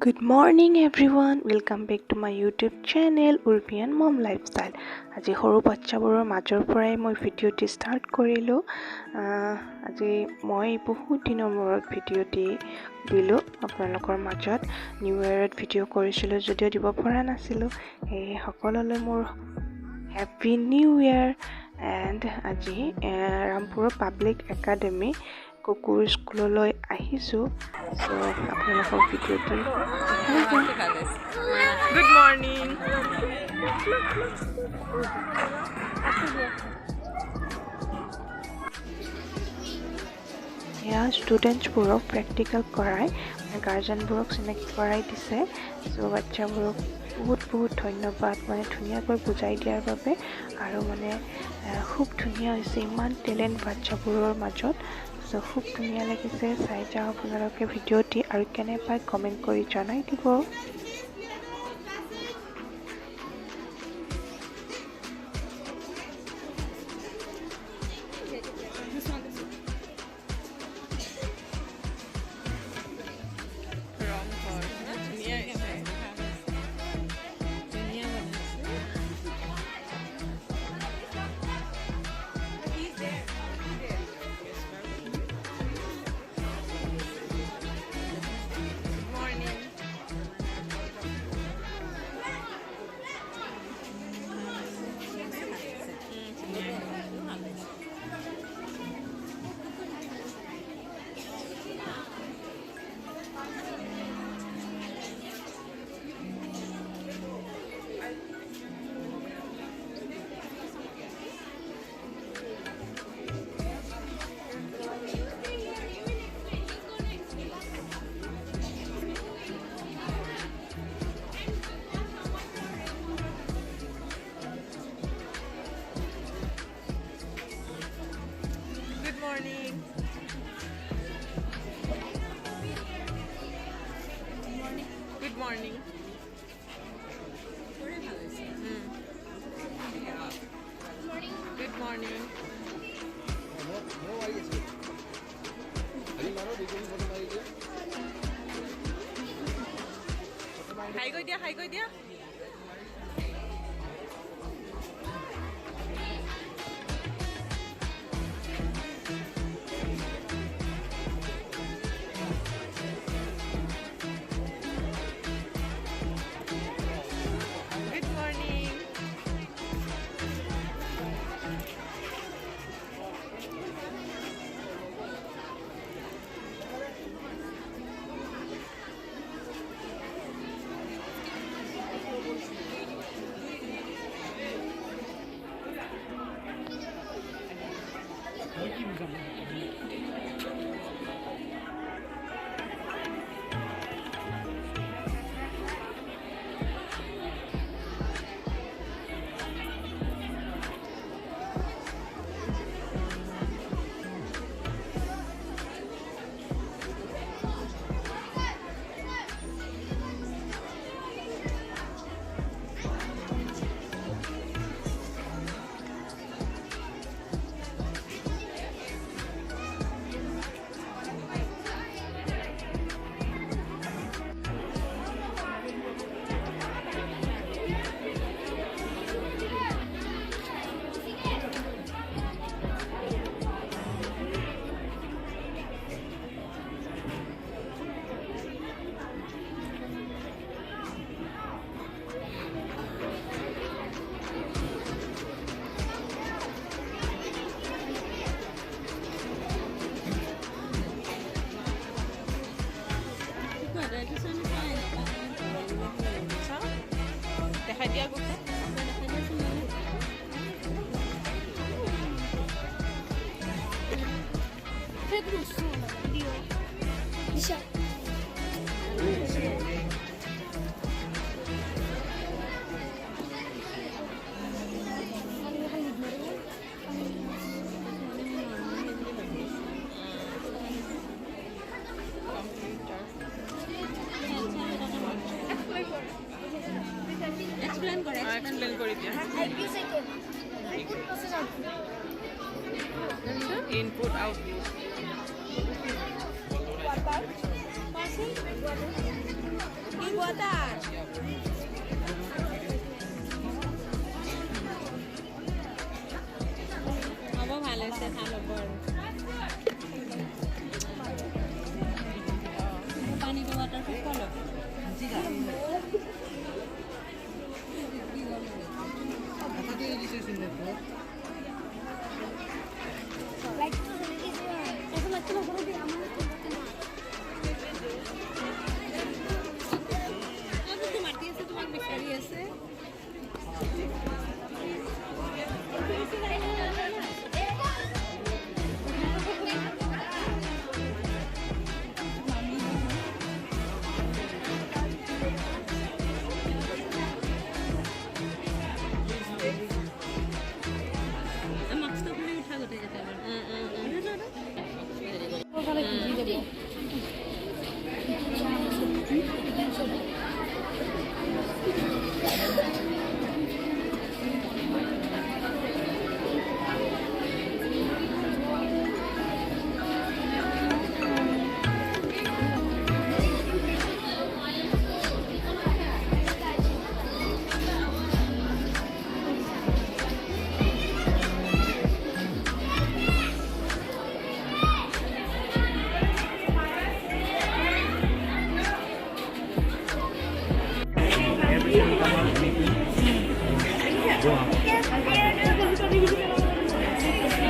Good morning everyone, welcome back to my YouTube channel Urbian Mom Lifestyle. আজি সৰু বাচ্চাবোৰৰ মাজৰ পৰাই মই ভিডিঅ'টি ষ্টাৰ্ট কৰিলোঁ। আজি মই বহুত দিনৰ মূৰত ভিডিঅ'টি দিলোঁ আপোনালোকৰ মাজত। নিউ ইয়েৰত ভিডিঅ' কৰিছিলোঁ যদিও দিব পৰা নাছিলোঁ। এই সকলোলৈ মোৰ হেপী নিউ ইয়েৰ। এণ্ড আজি ৰামপুৰৰ পাব্লিক একাডেমি কুকুৰ স্কুললৈ আহিছোঁ। চ' আপোনালোকৰ ভিডিঅ'টি Good morning. এয়া ষ্টুডেণ্টছবোৰক প্ৰেক্টিকেল কৰাই গাৰ্জেনবোৰক চিনাকি কৰাই দিছে। চ' বাচ্চাবোৰক বহুত ধন্যবাদ, ধুনীয়াকৈ বুজাই দিয়াৰ বাবে। আৰু খুব ধুনীয়া হৈছে, ইমান টেলেণ্ট বাচ্চাবোৰৰ মাজত। চ' খুব ধুনীয়া লাগিছে, চাই যাওঁ আপোনালোকে ভিডিঅ'টি আৰু কেনে পায় কমেণ্ট কৰি জনাই দিব। Good morning. Good morning. Hi, go dia. Good morning. Deja dia gusta. Explain kori dia. Input output. হ'ব ভাল হৈছে ভাল হ'ব আৰু পানীটো ৱাটাৰপ্ৰুফ ক'লো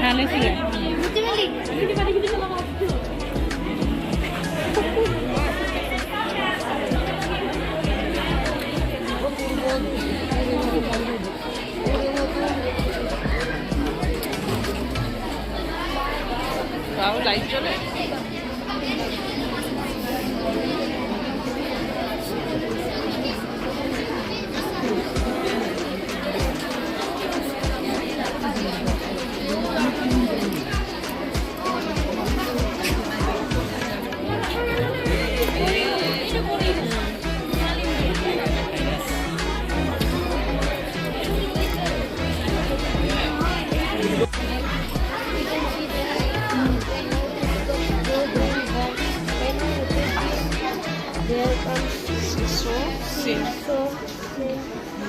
ভাল হৈছিলে আৰু লাইট জ্বলে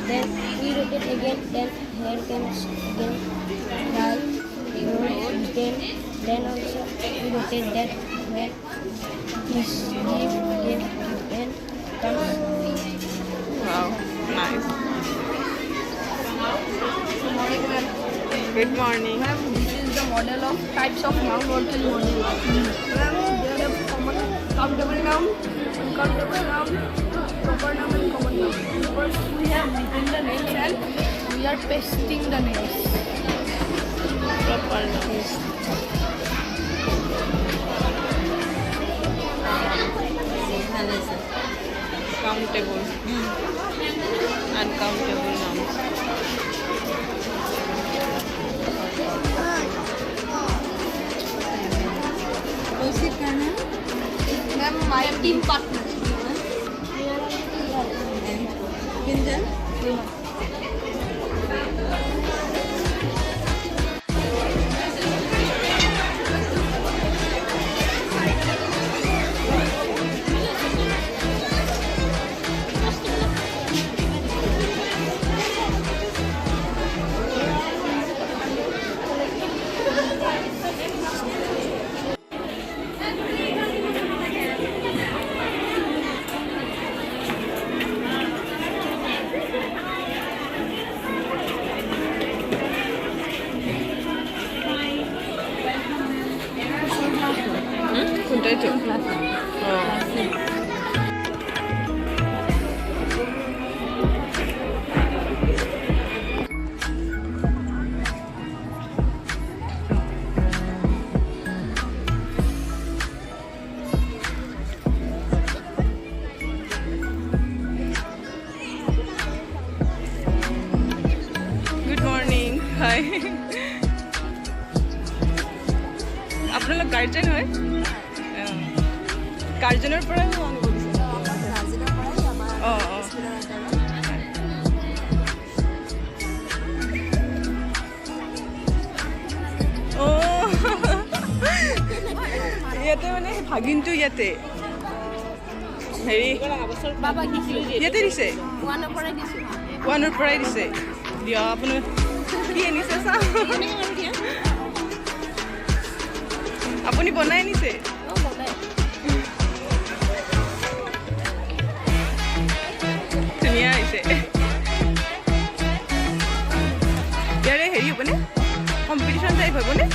Then we rotate again, then here comes again, right, again, then also we rotate that way, this again, then comes. Wow, nice. Good morning, ma'am. Good morning. Ma'am, this is the model of types of noun model model. Ma'am, there are common countable noun, uncountable noun, proper noun and common noun. First, we have written the names and we are pasting the names. Proper nouns. Countable. Uncountable nouns. Ma'am, my team partner. কোনটা এটা good morning হাই আপোনালোক guardian হয় গাৰ্জেনৰ পৰাই মই কৰিছোঁ অঁ অঁ ইয়াতে মানে ভাগিনটো ইয়াতে হেৰি বাবাক দিছিলোঁ ইয়াতে দিছে 1ৰ পৰাই দিছোঁ 1ৰ পৰাই দিছে দিয়ক আপুনি কি আনিছে চাওঁ আপুনি বনাই আনিছে বনাই ধুনীয়া হৈছে ইয়াৰে হেৰি হ'বনে কম্পিটিশ্যন টাইপ হ'বনে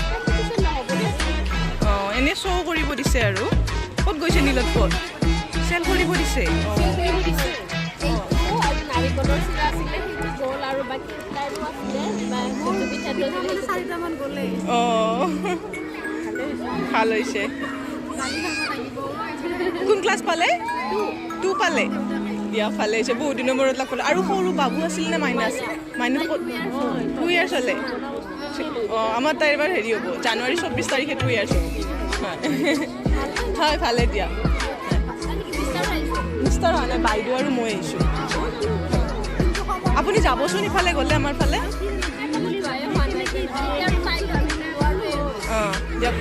অঁ এনেই শ্ব' কৰিব দিছে আৰু ক'ত গৈছে নীলোৎপল চেল কৰিব দিছে নাৰিকলৰ চিৰা আছিলে সেইটো গ'ল আৰু বাকী লাইনো আছিলে চাৰিটামান গ'লে অঁ ভাল হৈছে কোন ক্লাছ পালে 2 পালে দিয়া ভালে হৈছে বহুত দিনৰ মূৰত লগ পালোঁ আৰু সৰু বাবু আছিল নে মাইনা আছিল মাইনা ক'ত 2 ইয়াৰ্ছ হ'লে অঁ আমাৰ তাৰ এবাৰ হেৰি হ'ব জানুৱাৰী 24 তাৰিখে 2 ইয়াৰ্ছ হ'ব হয় ভালে দিয়া মিষ্টাৰ হোৱা নাই বাইদেউ আৰু মই আহিছোঁ আপুনি যাবচোন ইফালে গ'লে আমাৰ ফালে অঁ দিয়ক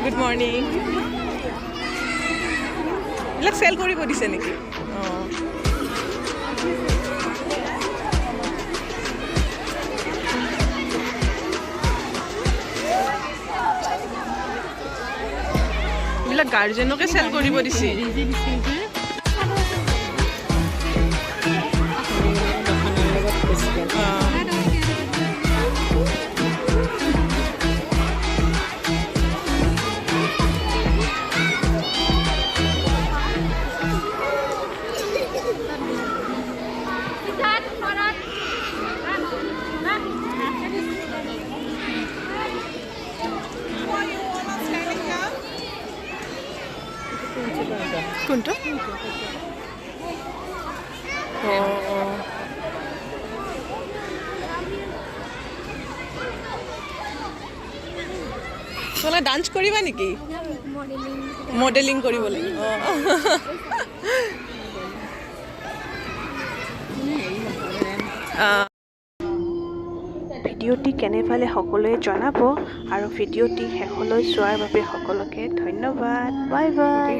গুড মৰ্ণিং এইবিলাক চেল কৰিব দিছে নেকি অঁ এইবিলাক গাৰ্জেনকে চেল কৰিব দিছে কোনটো তোমালোকে ডান্স কৰিবা নেকি মডেলিং কৰিব লাগিব ভিডিঅ'টি কেনে পালে সকলোৱে জনাব আৰু ভিডিঅ'টি শেষলৈ চোৱাৰ বাবে সকলোকে ধন্যবাদ বাই বাই